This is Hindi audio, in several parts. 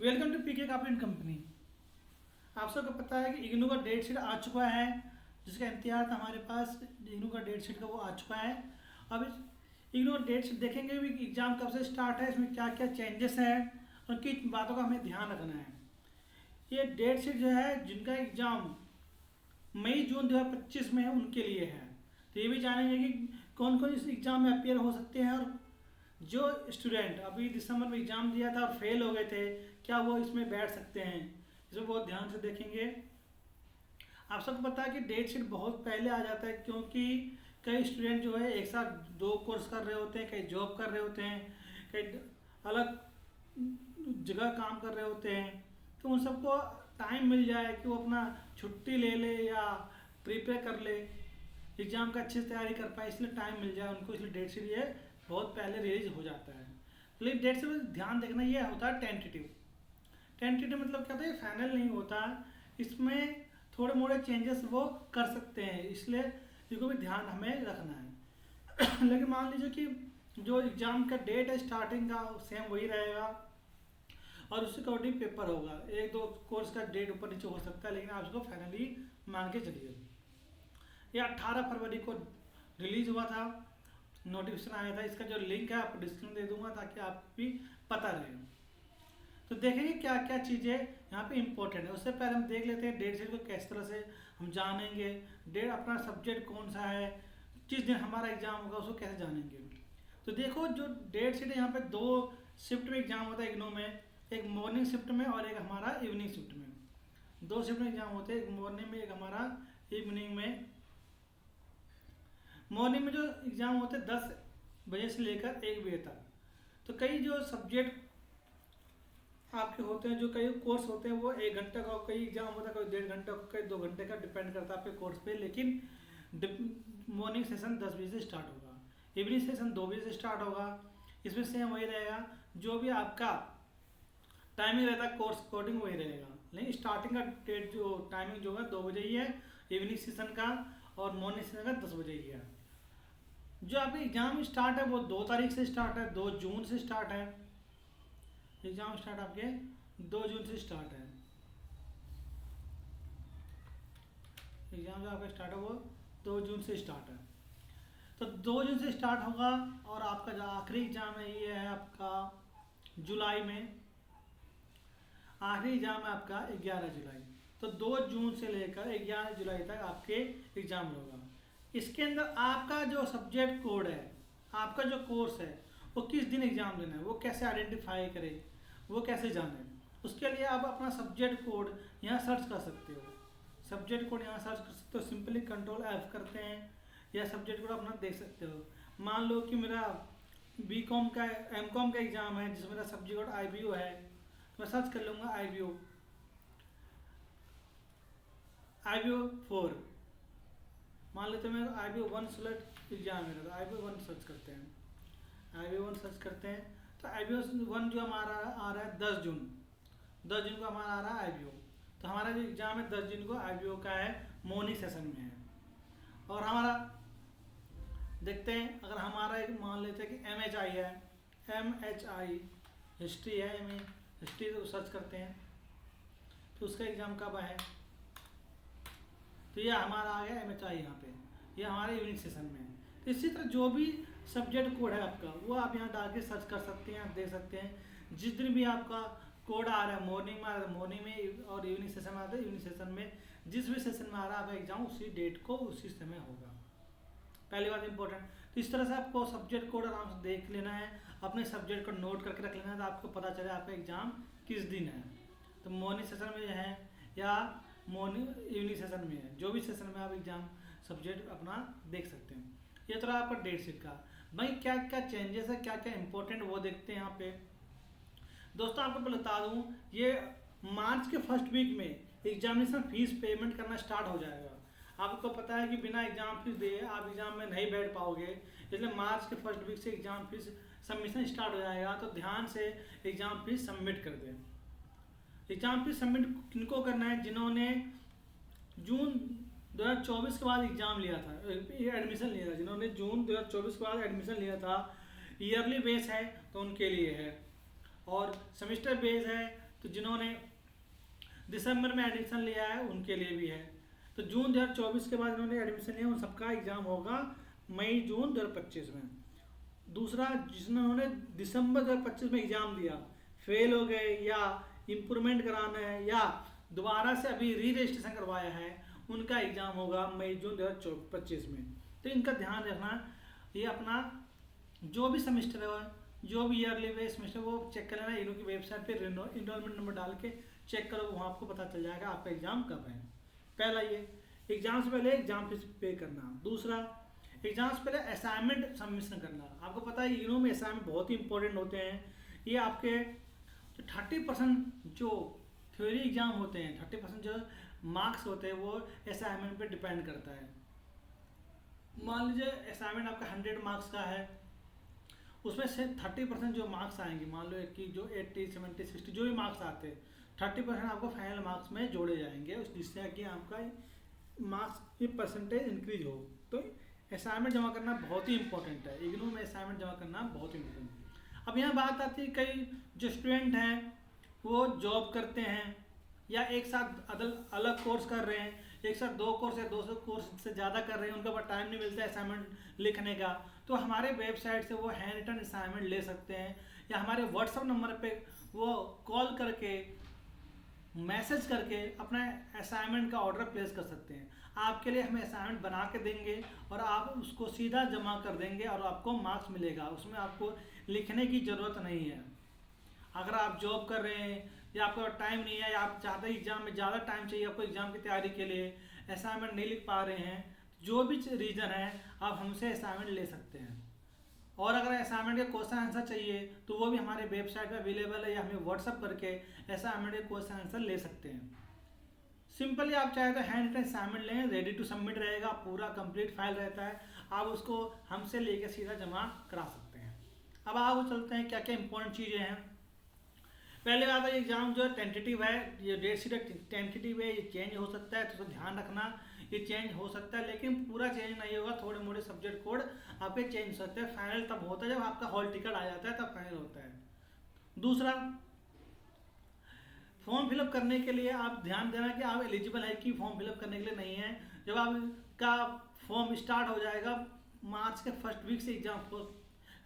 Welcome to PK copy and company. आप सबको पता है कि इग्नू का डेट शीट आ चुका है, जिसका इम्तिहान हमारे पास इग्नू का डेट शीट का वो आ चुका है। अब इस इग्नू का डेट शीट देखेंगे भी एग्ज़ाम कब से स्टार्ट है, इसमें क्या क्या चेंजेस हैं और किन बातों का हमें ध्यान रखना है। ये डेट शीट जो है जिनका एग्ज़ाम मई जून 2025 में है उनके लिए है। तो ये भी जानेंगे कि कौन कौन इस एग्ज़ाम में अपियर हो सकते हैं, और जो स्टूडेंट अभी दिसंबर में एग्ज़ाम दिया था और फेल हो गए थे, क्या वो इसमें बैठ सकते हैं, इसमें बहुत ध्यान से देखेंगे। आप सबको पता है कि डेट शीट बहुत पहले आ जाता है, क्योंकि कई स्टूडेंट जो है एक साथ दो कोर्स कर रहे होते हैं, कई जॉब कर रहे होते हैं, कई अलग जगह काम कर रहे होते हैं। तो उन सबको टाइम मिल जाए कि वो अपना छुट्टी ले ले या प्रिपेयर कर ले, एग्ज़ाम का अच्छे से तैयारी कर पाए, इसलिए टाइम मिल जाए उनको, इसलिए डेट शीट ये बहुत पहले रिलीज हो जाता है। लेकिन डेट शीट में ध्यान देखना ये होता है टेंटेटिव। टेंटेटिव मतलब क्या होता है, फाइनल नहीं होता, इसमें थोड़े मोड़े चेंजेस वो कर सकते हैं, इसलिए इसको भी ध्यान हमें रखना है। लेकिन मान लीजिए कि जो एग्ज़ाम का डेट है स्टार्टिंग का सेम वही रहेगा और उसके अकॉर्डिंग पेपर होगा। एक दो कोर्स का डेट ऊपर नीचे हो सकता है, लेकिन आप उसको फाइनली मान के चलिए। ये 18 फरवरी को रिलीज हुआ था, नोटिफिकेशन आया था। इसका जो लिंक है आपको डिस्क्रिप्शन दे दूंगा ताकि आप भी पता रहे। तो देखेंगे क्या क्या चीज़ें यहाँ पे इंपॉर्टेंट है। उससे पहले हम देख लेते हैं डेट शीट को किस तरह से हम जानेंगे, डेट अपना सब्जेक्ट कौन सा है, किस दिन हमारा एग्जाम होगा उसको कैसे जानेंगे। तो देखो जो डेट शीट है, यहाँ पे दो शिफ्ट में एग्जाम होता है इग्नू में, एक मॉर्निंग शिफ्ट में और एक हमारा इवनिंग शिफ्ट में। दो शिफ्ट में एग्जाम होते हैं, एक मॉर्निंग में एक हमारा इवनिंग में। मॉर्निंग में जो एग्ज़ाम होते हैं 10 बजे से लेकर 1 बजे तक। तो कई जो सब्जेक्ट आपके होते हैं, जो कई कोर्स होते हैं वो 1 घंटे का, कई एग्जाम होता है कोई 1.5 घंटे का, कई 2 घंटे का, डिपेंड करता है आपके कोर्स पे। लेकिन मॉर्निंग सेशन 10 बजे से स्टार्ट होगा, इवनिंग सेशन 2 बजे से स्टार्ट होगा। इसमें सेम वही रहेगा, जो भी आपका टाइमिंग रहता है कोर्स अकॉर्डिंग वही रहेगा, लेकिन स्टार्टिंग का डेट जो टाइमिंग जो है 2 बजे ही है इवनिंग सेशन का, और मॉर्निंग सेशन का 10 बजे ही है। जो आपके एग्ज़ाम स्टार्ट है वो 2 तारीख से स्टार्ट है, 2 जून से स्टार्ट है। एग्ज़ाम स्टार्ट आपके 2 जून से स्टार्ट है। एग्ज़ाम जो आपका स्टार्ट है वो 2 जून से स्टार्ट है। तो 2 जून से स्टार्ट होगा, और आपका जो आखिरी एग्ज़ाम है ये है आपका जुलाई में। आखिरी एग्ज़ाम है आपका 11 जुलाई। तो 2 जून से लेकर 11 जुलाई तक आपके एग्ज़ाम होगा। इसके अंदर आपका जो सब्जेक्ट कोड है, आपका जो कोर्स है, वो किस दिन एग्ज़ाम देना है, वो कैसे आइडेंटिफाई करें, वो कैसे जाने, उसके लिए आप अपना सब्जेक्ट कोड यहाँ सर्च कर सकते हो। सब्जेक्ट कोड यहाँ सर्च कर सकते हो, सिंपली Ctrl+F करते हैं, या सब्जेक्ट कोड अपना देख सकते हो। मान लो कि मेरा B.Com का M.Com का एग्ज़ाम है, जिसमें मेरा सब्जेक्ट कोड IBO है, तो मैं सर्च कर लूँगा IBO 4। मान लेते हैं मैं IBO 1 सेलेक्ट एग्जाम है, तो IBO 1 सर्च करते हैं, IBO 1 सर्च करते हैं। तो IBO 1 जो हमारा आ रहा है 10 जून, 10 जून को हमारा आ रहा है IBO। तो हमारा जो एग्ज़ाम है 10 जून को IBO का है, मॉर्निंग सेशन में है। और हमारा देखते हैं, अगर हमारा एक मान लेते हैं कि MHI है, MHI हिस्ट्री है, हिस्ट्री तो सर्च करते हैं, तो उसका एग्ज़ाम कब है। तो ये हमारा आ गया MHI यहाँ पे, ये हमारे इवनिंग सेशन में है। तो इसी तरह जो भी सब्जेक्ट कोड है आपका, वो आप यहाँ डाल के सर्च कर सकते हैं, आप देख सकते हैं। जिस दिन भी आपका कोड आ रहा है, मॉर्निंग में आ रहा है मॉर्निंग में, और इवनिंग सेशन में आ रहा है इवनिंग सेशन में, जिस भी सेशन में आ रहा है आपका एग्जाम उसी डेट को उसी समय होगा। पहली बात इंपॉर्टेंट। तो इस तरह से आपको सब्जेक्ट कोड आराम से देख लेना है, अपने सब्जेक्ट को नोट करके रख लेना है, तो आपको पता चले आपका एग्ज़ाम किस दिन है। तो मॉर्निंग सेशन में है या मॉर्निंग इवनिंग सेशन में है, जो भी सेशन में आप एग्ज़ाम सब्जेक्ट अपना देख सकते हैं। ये तरह आपका डेट शीट का। भाई क्या क्या चेंजेस है, क्या क्या इंपॉर्टेंट, वो देखते हैं यहाँ पे। दोस्तों आपको पहले बता दूँ, ये मार्च के फर्स्ट वीक में एग्जामिनेशन फीस पेमेंट करना स्टार्ट हो जाएगा। आपको पता है कि बिना एग्जाम फीस दिए आप एग्जाम में नहीं बैठ पाओगे, इसलिए मार्च के फर्स्ट वीक से एग्जाम फीस सबमिशन स्टार्ट हो जाएगा। तो ध्यान से एग्जाम फीस सबमिट कर दें। एग्जाम फीस सबमिट किनको करना है, जिन्होंने जून 2024 के बाद एग्ज़ाम लिया था, एडमिशन लिया था, जिन्होंने जून 2024 के बाद एडमिशन लिया था। ईयरली बेस है तो उनके लिए है, और सेमेस्टर बेस है तो जिन्होंने दिसंबर में एडमिशन लिया है उनके लिए भी है। तो जून 2024 के बाद इन्होंने एडमिशन लिया उन सबका एग्ज़ाम होगा मई जून 2025 में। दूसरा, जिन्होंने दिसंबर 2025 में एग्ज़ाम दिया, फेल हो गए या इम्प्रूवमेंट कराना है या दोबारा से अभी री रजिस्ट्रेशन करवाया है, उनका एग्ज़ाम होगा मई जून 2025 में। तो इनका ध्यान रखना, ये अपना जो भी सेमेस्टर है, जो भी ईयरली वे सेमेस्टर, वो चेक कर लेना। इनकी वेबसाइट पे इनरोलमेंट नंबर डाल के चेक करो, वहाँ आपको पता चल जाएगा आपका एग्ज़ाम कब है। पहला ये, एग्ज़ाम से पहले एग्ज़ाम फीस पे करना। दूसरा, एग्ज़ाम से पहले असाइनमेंट सबमिशन करना। आपको पता है इग्नू में असाइनमेंट बहुत ही इंपॉर्टेंट होते हैं। ये आपके 30% जो थ्योरी एग्ज़ाम होते हैं, 30% जो मार्क्स होते हैं वो असाइनमेंट पे डिपेंड करता है। मान लीजिए असाइनमेंट आपका 100 मार्क्स का है, उसमें से 30% जो मार्क्स आएंगे, मान लो कि जो 80, 70, 60 जो भी मार्क्स आते हैं, 30% आपको फाइनल मार्क्स में जोड़े जाएंगे, जिससे कि आपका मार्क्स की परसेंटेज इंक्रीज हो। तो असाइनमेंट जमा करना बहुत ही इंपॉर्टेंट है। इग्नू में असाइनमेंट जमा करना बहुत ही इंपॉर्टेंट है। अब यहाँ बात आती है, कई जो स्टूडेंट हैं वो जॉब करते हैं या एक साथ अलग कोर्स कर रहे हैं, एक साथ 2 कोर्स या 200 कोर्स से ज़्यादा कर रहे हैं, उनके पास टाइम नहीं मिलता है असाइनमेंट लिखने का, तो हमारे वेबसाइट से वो हैंड रिटन असाइनमेंट ले सकते हैं या हमारे व्हाट्सअप नंबर पे वो कॉल करके मैसेज करके अपना असाइनमेंट का ऑर्डर प्लेस कर सकते हैं। आपके लिए हमें असाइनमेंट बना के देंगे और आप उसको सीधा जमा कर देंगे और आपको मार्क्स मिलेगा, उसमें आपको लिखने की ज़रूरत नहीं है। अगर आप जॉब कर रहे हैं या आपको टाइम नहीं है या आप चाहते हैं एग्ज़ाम में ज़्यादा टाइम चाहिए आपको एग्ज़ाम की तैयारी के लिए, असाइनमेंट नहीं लिख पा रहे हैं, जो भी रीज़न है आप हमसे असाइनमेंट ले सकते हैं। और अगर असाइनमेंट के क्वेश्चन आंसर चाहिए तो वो भी हमारे वेबसाइट पर अवेलेबल है, या हमें व्हाट्सअप करके असाइनमेंट के क्वेश्चन आंसर ले सकते हैं। सिंपली आप चाहे तो हैंड रिटन असाइनमेंट लें, रेडी टू सबमिट रहेगा, पूरा कंप्लीट फाइल रहता है, आप उसको हमसे लेके सीधा जमा करा सकते हैं। अब आप चलते हैं क्या क्या इंपॉर्टेंट चीज़ें हैं। पहले बात है, एग्जाम जो है टेंटेटिव है, ये डेट शीट टेंटेटिव है, ये चेंज हो सकता है, तो ध्यान रखना ये चेंज हो सकता है, लेकिन पूरा चेंज नहीं होगा, थोड़े मोड़े सब्जेक्ट कोड आपके चेंज हो सकते हैं। फाइनल तब होता है जब आपका हॉल टिकट आ जाता है, तब फाइनल होता है। दूसरा, फॉर्म फिलअप करने के लिए आप ध्यान देना कि आप एलिजिबल है कि फॉर्म फिलअप करने के लिए नहीं है। जब आपका फॉर्म स्टार्ट हो जाएगा मार्च के फर्स्ट वीक से एग्जाम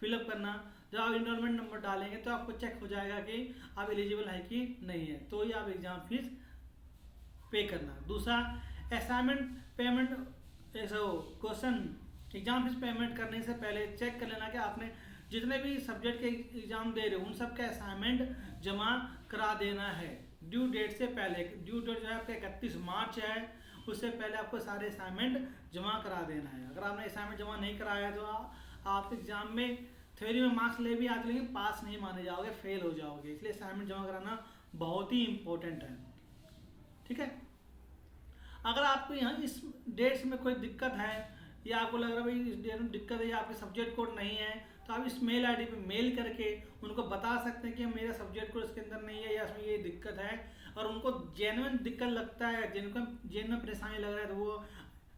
फिलअप करना, जब आप इनरोलमेंट नंबर डालेंगे तो आपको चेक हो जाएगा कि आप एलिजिबल है कि नहीं है, तो ही आप एग्ज़ाम फीस पे करना। दूसरा, असाइनमेंट पेमेंट ऐसा क्वेश्चन एग्जाम फीस पेमेंट करने से पहले चेक कर लेना कि आपने जितने भी सब्जेक्ट के एग्जाम दे रहे हो उन सब का असाइनमेंट जमा करा देना है ड्यू डेट से पहले। ड्यू डेट जो है आपका 31 मार्च है, उससे पहले आपको सारे असाइनमेंट जमा करा देना है। अगर आपने असाइनमेंट जमा नहीं कराया तो आप एग्जाम में थ्योरी में मार्क्स ले भी आते लेकिन पास नहीं माने जाओगे, फेल हो जाओगे। इसलिए असाइनमेंट जमा कराना बहुत ही इंपॉर्टेंट है, ठीक है। अगर आपको यहाँ इस डेट्स में कोई दिक्कत है या आपको लग रहा है भाई इस डेट में दिक्कत है या आपके सब्जेक्ट कोड नहीं है, तो आप इस मेल आईडी पे मेल करके उनको बता सकते हैं कि मेरा सब्जेक्ट कोड इसके अंदर नहीं है या इसमें ये दिक्कत है, और उनको जेन्युइन दिक्कत लगता है, जिनको जेन्युइन परेशानी लग रहा है, तो वो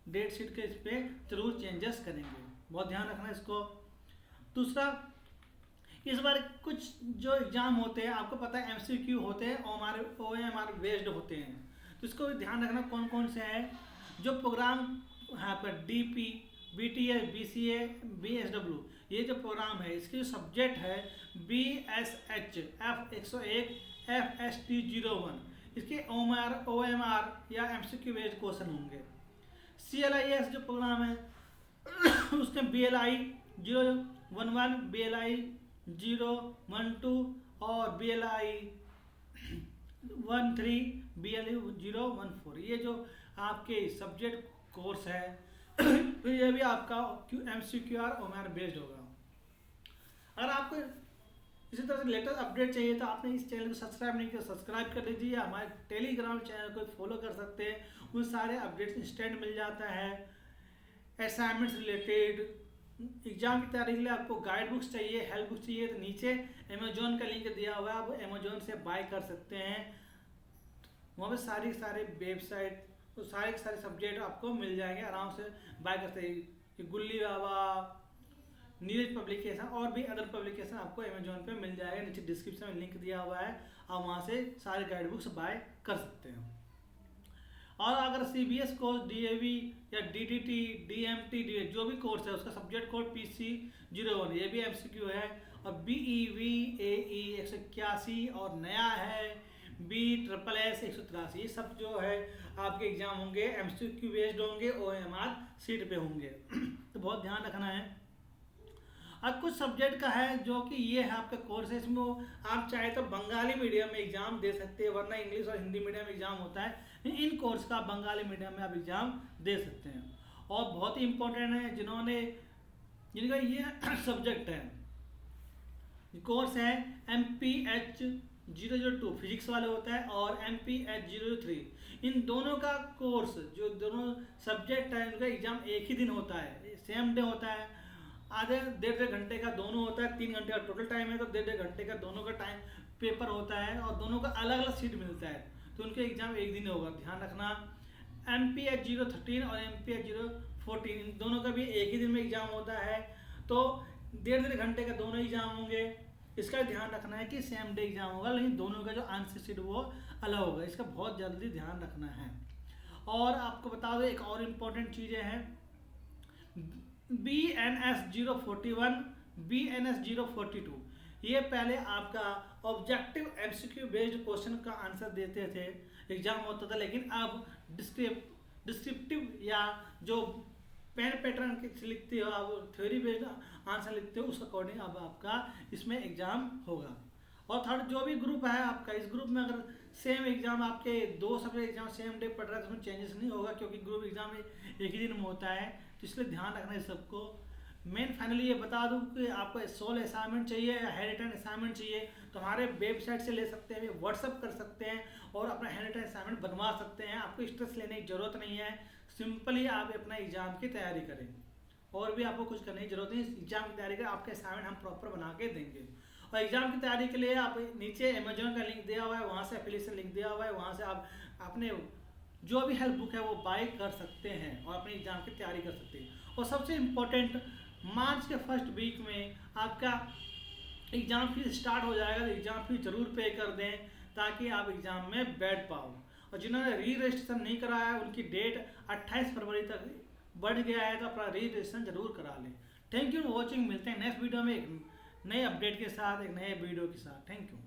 डेट शीट के इस पर जरूर चेंजेस करेंगे। बहुत ध्यान रखना इसको। दूसरा, इस बार कुछ जो एग्ज़ाम होते हैं आपको पता है MCQ होते हैं और OMR बेस्ड होते हैं, तो इसको भी ध्यान रखना कौन कौन से हैं। जो प्रोग्राम यहाँ पर DP, BTS, BCA, BSW, ये जो प्रोग्राम है इसके जो सब्जेक्ट है BSH F101 FST01, इसके OMR या MCQ बेस्ड क्वेश्चन होंगे। CLIS जो प्रोग्राम है उसके BLI 011, BLI 012 और BLI 13, BLI 014, ये जो आपके सब्जेक्ट कोर्स है तो ये भी आपका MCQ और OMR बेस्ड होगा। अगर आपको इसी तरह से लेटेस्ट अपडेट चाहिए तो आपने इस चैनल को सब्सक्राइब नहीं किया, सब्सक्राइब कर लीजिए। हमारे टेलीग्राम चैनल को फॉलो कर सकते हैं, उन सारे अपडेट्स इंस्टेंट मिल जाता है। असाइनमेंट्स रिलेटेड, एग्जाम की तैयारी के लिए आपको गाइड बुक्स चाहिए, हेल्प बुक्स चाहिए, तो नीचे अमेजोन का लिंक दिया हुआ है, आप अमेजोन से बाय कर सकते हैं। वहाँ पे सारे वेबसाइट तो सारे के सारे सब्जेक्ट आपको मिल जाएंगे, आराम से बाय कर सकते हैं। गुल्ली बाबा, नीरज पब्लिकेशन और भी अदर पब्लिकेशन आपको अमेजोन पे मिल जाएगा, नीचे डिस्क्रिप्शन में लिंक दिया हुआ है, आप वहाँ से सारे गाइड बुक्स बाय कर सकते हैं। और अगर CBS कोर्स, DAV या DDT, DMT, जो भी कोर्स है उसका सब्जेक्ट कोड PC01, ये भी MCQ है। और BEV AE 181 और नया है BSSS 183, ये सब जो है आपके एग्जाम होंगे MCQ बेस्ड होंगे, OMR सीट पे होंगे। तो बहुत ध्यान रखना है। अब कुछ सब्जेक्ट का है जो कि ये है आपका कोर्स है, इसमें आप चाहे तो बंगाली मीडियम में एग्जाम दे सकते हैं, वरना इंग्लिश और हिंदी मीडियम में एग्जाम होता है। इन कोर्स का बंगाली मीडियम में आप एग्जाम दे सकते हैं। और बहुत ही इंपॉर्टेंट है जिनका ये सब्जेक्ट है, कोर्स है MPH002 फिजिक्स वाले होता है, और MPH003, इन दोनों का कोर्स, जो दोनों सब्जेक्ट है उनका एग्जाम एक ही दिन होता है, सेम डे होता है। आधे 1.5 घंटे का दोनों होता है, 3 घंटे का टोटल टाइम है, तो 1.5 घंटे का दोनों का टाइम पेपर होता है, और दोनों का अलग अलग सीट मिलता है, तो उनके एग्जाम एक दिन होगा, ध्यान रखना। MPH013 और MPH014 इन दोनों का भी एक ही दिन में एग्जाम होता है, तो 1.5 घंटे का दोनों एग्जाम होंगे। इसका ध्यान रखना है कि सेम डे एग्जाम होगा, लेकिन दोनों का जो आंसर शीट वो अलग होगा, इसका बहुत जल्दी ध्यान रखना है। और आपको बता दो एक और इम्पोर्टेंट चीज़ें हैं, BNS041, BNS042, ये पहले आपका ऑब्जेक्टिव MCQ बेस्ड क्वेश्चन का आंसर देते थे, एग्जाम होता था, लेकिन अब डिस्क्रिप्टिव या जो पेन पैटर्न से लिखते हो आप, थ्योरी बेस्ड आंसर लिखते हो, उस अकॉर्डिंग अब आपका इसमें एग्जाम होगा। और थर्ड जो भी ग्रुप है आपका, इस ग्रुप में अगर सेम एग्जाम आपके 2 सब्जेक्ट एग्जाम सेम डे पढ़ रहा है तो उसमें चेंजेस नहीं होगा, क्योंकि ग्रुप एग्जाम एक ही दिन में होता है, तो इसलिए ध्यान रखना है सबको। मैं फाइनली ये बता दूं कि आपको सोल असाइनमेंट चाहिए या हैंड रिटन असाइनमेंट चाहिए तो हमारे वेबसाइट से ले सकते हैं, व्हाट्सअप कर सकते हैं और अपना हैंड रिटन असाइनमेंट बनवा सकते हैं। आपको स्ट्रेस लेने की जरूरत नहीं है, सिंपली आप अपना एग्जाम की तैयारी करें, और भी आपको कुछ करने की जरूरत नहीं। एग्जाम की तैयारी करें, आपके असाइनमेंट हम प्रॉपर बना के देंगे। और एग्जाम की तैयारी के लिए आप नीचे अमेजोन का लिंक दिया हुआ है, वहाँ से एफिलिएशन लिंक दिया हुआ है, वहाँ से आप अपने जो भी हेल्प बुक है वो बाय कर सकते हैं और अपने एग्जाम की तैयारी कर सकते हैं। और सबसे इम्पोर्टेंट, मार्च के फर्स्ट वीक में आपका एग्ज़ाम फीस स्टार्ट हो जाएगा, तो एग्ज़ाम फीस ज़रूर पे कर दें ताकि आप एग्ज़ाम में बैठ पाओ। और जिन्होंने री रजिस्ट्रेशन नहीं कराया है उनकी डेट 28 फरवरी तक बढ़ गया है, तो अपना री रजिस्ट्रेशन जरूर करा लें। थैंक यू फॉर वॉचिंग, मिलते हैं नेक्स्ट वीडियो में एक नए अपडेट के साथ, एक नए वीडियो के साथ। Thank you.